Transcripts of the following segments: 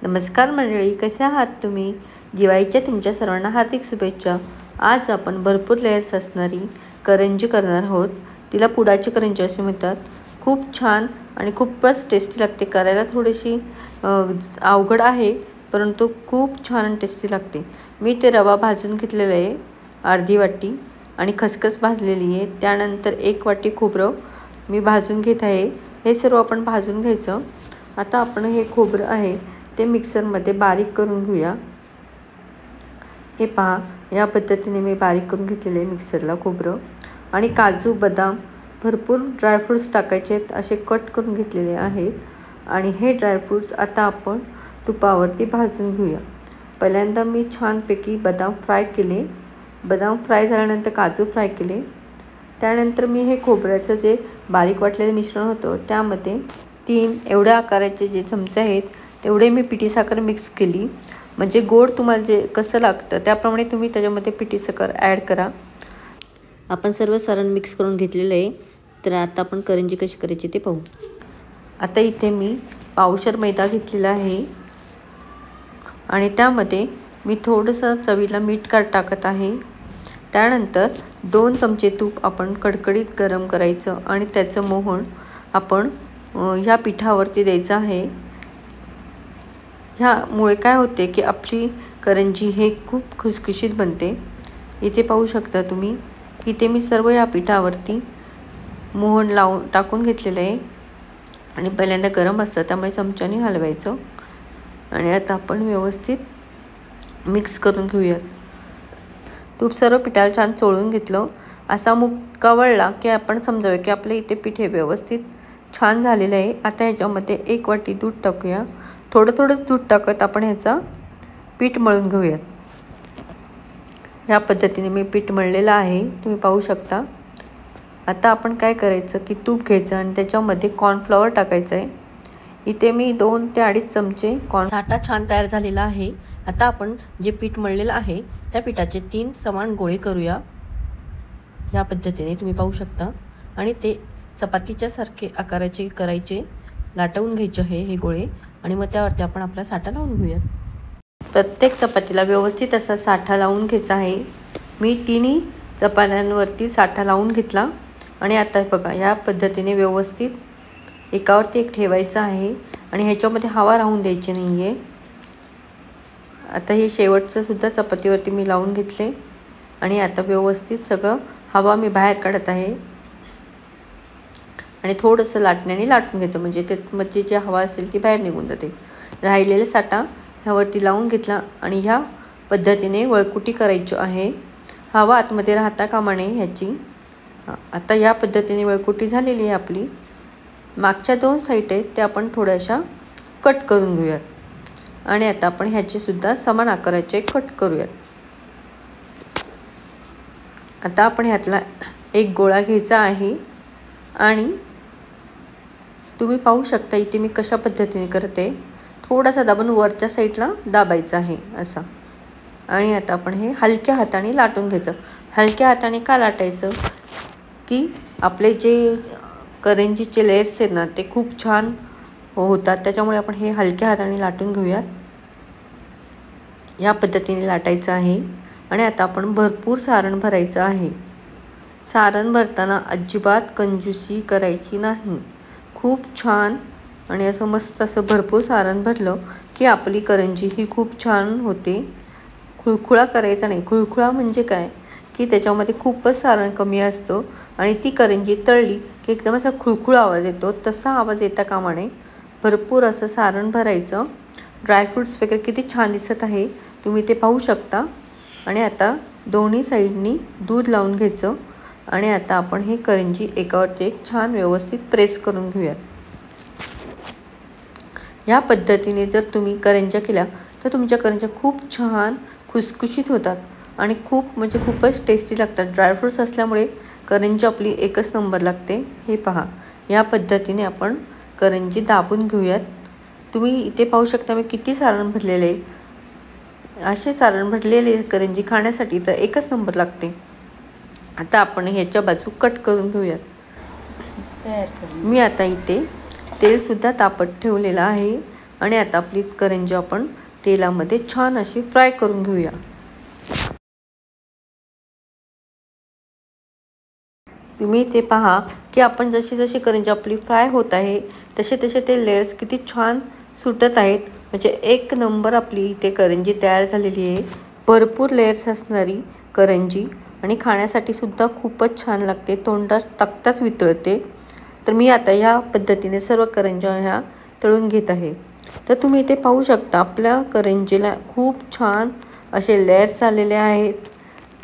नमस्कार मंडळी, कसे आहात तुम्ही? दिवाळीच्या तुमच्या सर्वांना हार्दिक शुभेच्छा. आज आपण भरपूर लेयर्स असणारी करंजी करणार आहोत. तिला पुडाची करंजी असे म्हणतात. खूप छान आणि खूपच टेस्टी लागते. करायला थोडीशी अवघड आहे, परंतु खूप छान आणि टेस्टी लागते. मी ते रवा भाजून घेतलेला आहे अर्धी वाटी आणि खसखस भाजलेली आहे. त्यानंतर 1 वाटी खोबरं मी भाजून घेत आहे. हे सर्व आपण भाजून घ्यायचं. आता आपण हे खोबरं आहे ते मिक्सरमध्ये बारीक करून घेऊया. हे पहा, या पद्धतीने मी बारीक करून घेतलेले आहे मिक्सरला खोबरं. आणि काजू बदाम भरपूर ड्रायफ्रूट्स टाकायचे आहेत, असे कट करून घेतलेले आहेत. आणि हे ड्रायफ्रूट्स आता आपण तुपावरती भाजून घेऊया. पहिल्यांदा मी छानपैकी बदाम फ्राय केले. बदाम फ्राय झाल्यानंतर काजू फ्राय केले. त्यानंतर मी हे खोबऱ्याचं जे बारीक वाटलेलं मिश्रण होतं त्यामध्ये 3 एवढ्या आकाराचे जे चमचे आहेत तेवढे मी पिठी साखर मिक्स केली. म्हणजे गोड तुम्हाला जे कसं लागतं त्याप्रमाणे तुम्ही त्याच्यामध्ये पिठी साखर ॲड करा. आपण सर्व सारण मिक्स करून घेतलेलं आहे. तर आता आपण करंजी कशी करायची ते पाहू. आता इथे मी पावशर मैदा घेतलेला आहे आणि त्यामध्ये मी थोडंसं चवीला मीठ टाकत आहे. त्यानंतर 2 चमचे तूप आपण कडकडीत गरम करायचं आणि त्याचं मोहन आपण ह्या पिठावरती द्यायचं आहे. ह्यामुळे काय होते की आपली करंजी हे खूप खुसखुशीत बनते. इथे पाहू शकता तुम्ही की ते मी सर्व या पिठावरती मोहन टाकून घेतलेलं आहे. आणि पहिल्यांदा गरम असतं त्यामुळे चमच्याने हलवायचं. आणि आता आपण व्यवस्थित मिक्स करून घेऊयात. तूप सर्व पिठाला छान चोळून घेतलं. असा मुक्का वळला की आपण समजावे की आपले इथे पीठ हे व्यवस्थित छान झालेलं आहे. आता ह्याच्यामध्ये 1 वाटी दूध टाकूया. थोडंच दूध टाकत आपण ह्याचा पीठ मळून घेऊयात. ह्या पद्धतीने मी पीठ मळलेलं आहे, तुम्ही पाहू शकता. आता आपण काय करायचं की तूप घ्यायचं आणि त्याच्यामध्ये कॉर्नफ्लॉवर टाकायचं आहे. इथे मी 2 ते 2.5 चमचे साठा छान तयार झालेला आहे. आता आपण जे पीठ मळलेलं आहे त्या पिठाचे 3 समान गोळे करूया. ह्या पद्धतीने तुम्ही पाहू शकता. आणि ते चपातीच्या सारखे आकाराचे करायचे, लाटवून घ्यायचे हे गोळे. आणि मग त्यावरती आपण आपला साठा लावून घेऊयात. प्रत्येक चपातीला व्यवस्थित असा साठा लावून घ्यायचा आहे. मी 3 चपात्यांवरती साठा लावून घेतला. आणि आता बघा, या पद्धतीने व्यवस्थित एकावरती एक ठेवायचं आहे आणि ह्याच्यामध्ये हवा राहून द्यायची नाही आहे. आता हे शेवटचं सुद्धा चपातीवरती मी लावून घेतले आणि आता व्यवस्थित सगळं हवा मी बाहेर काढत आहे. आणि थोडंसं लाटण्याने लाटून घ्यायचं, म्हणजे त्यामध्ये जी हवा असेल ती बाहेर निघून जाते. राहिलेला साठा ह्यावरती लावून घेतला आणि ह्या पद्धतीने वळकुटी करायची आहे. हवा आतमध्ये राहता कामा नये ह्याची. आता या पद्धतीने वळकुटी झालेली आहे आपली. मागच्या 2 साईड आहेत त्या आपण थोड्याशा कट करून घेऊयात. आणि आता आपण ह्याचे सुद्धा समान आकाराचे कट करूयात. आता आपण ह्यातला एक गोळा घ्यायचा आहे आणि तुम्ही पाहू शकता इथे मी कशा पद्धतीने करते. थोडासा दाबून वरच्या साईडला दाबायचं आहे असा. आणि आता आपण हे हलक्या हाताने लाटून घ्यायचं. हलक्या हाताने का लाटायचं की आपले जे करंजीचे लेयर्स आहेत ना ते खूप छान होतात, त्याच्यामुळे आपण हे हलक्या हाताने लाटून घेऊयात. या पद्धतीने लाटायचं आहे. आणि आता आपण भरपूर सारण भरायचं आहे. सारण भरताना अजिबात कंजूसी करायची नाही. खूप छान आणि असं मस्त असं भरपूर सारण भरलं की आपली करंजी ही खूप छान होते. खुळखुळा करायचा नाही. खुळखुळा म्हणजे काय की त्याच्यामध्ये खूपच सारण कमी असतं आणि ती करंजी तळली की एकदम असा खुळखुळ आवाज येतो. तसा आवाज येता कामा नये. भरपूर असं सारण भरायचं. ड्रायफ्रूट्स वगैरे किती छान दिसत आहे, तुम्ही ते पाहू शकता. आणि आता दोन्ही साईडनी दूध लावून घ्यायचं. आणि आता आपण हे करंजी एकावरती एक छान व्यवस्थित प्रेस करून घेऊयात. या पद्धतीने जर तुम्ही करंज्या केल्या तर तुमच्या करंज्या खूप छान खुसखुशीत होतात आणि म्हणजे खूपच टेस्टी लागतात. ड्रायफ्रूट्स असल्यामुळे करंजी आपली एकच नंबर लागते. हे पहा, या पद्धतीने आपण करंजी दाबून घेऊयात. तुम्ही इथे पाहू शकता मी किती सारण भरलेले आहे. असे सारण भरलेले करंजी खाण्यासाठी तर एकच नंबर लागते. आता आपण ह्याच्या बाजू कट करून घेऊयात. मी आता इथे तेलसुद्धा तापत ठेवलेलं आहे. आणि आता आपली करंजी आपण तेलामध्ये छान अशी फ्राय करून घेऊया। तुम्ही ते पहा की आपण जशी जशी करंजी आपली फ्राय होत आहे तसे तसे ते लेयर्स किती छान सुटत आहेत। म्हणजे एक नंबर आपली इथे करंजी तयार झालेली आहे। भरपूर लेयर्स असणारी करंजी आणि खाण्यासाठी सुद्धा खूपच छान लागते, तोंडात टाकताच वितळते। तर मी आता ह्या पद्धतीने सर्व करंज्या ह्या तळून घेत आहे। तर तुम्ही इथे पाहू शकता आपल्या करंजीला खूप छान असे लेयर्स आलेले आहेत।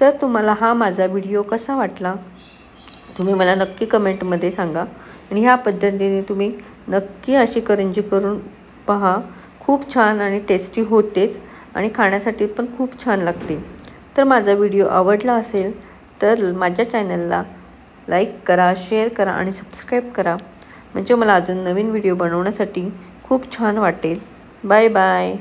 तर तुम्हाला हा माझा व्हिडिओ कसा वाटला तुम्ही मला नक्की कमेंटमध्ये सांगा आणि ह्या पद्धतीने तुम्ही नक्की अशी करंजी करून पहा। खूप छान आणि टेस्टी होतेच आणि खाण्यासाठी पण खूप छान लागते। तर माझा व्हिडिओ आवडला असेल तर माझ्या चॅनलला लाईक करा, शेअर करा आणि सबस्क्राईब करा, म्हणजे मला अजून नवीन व्हिडिओ बनवण्यासाठी खूप छान वाटेल। Bye bye.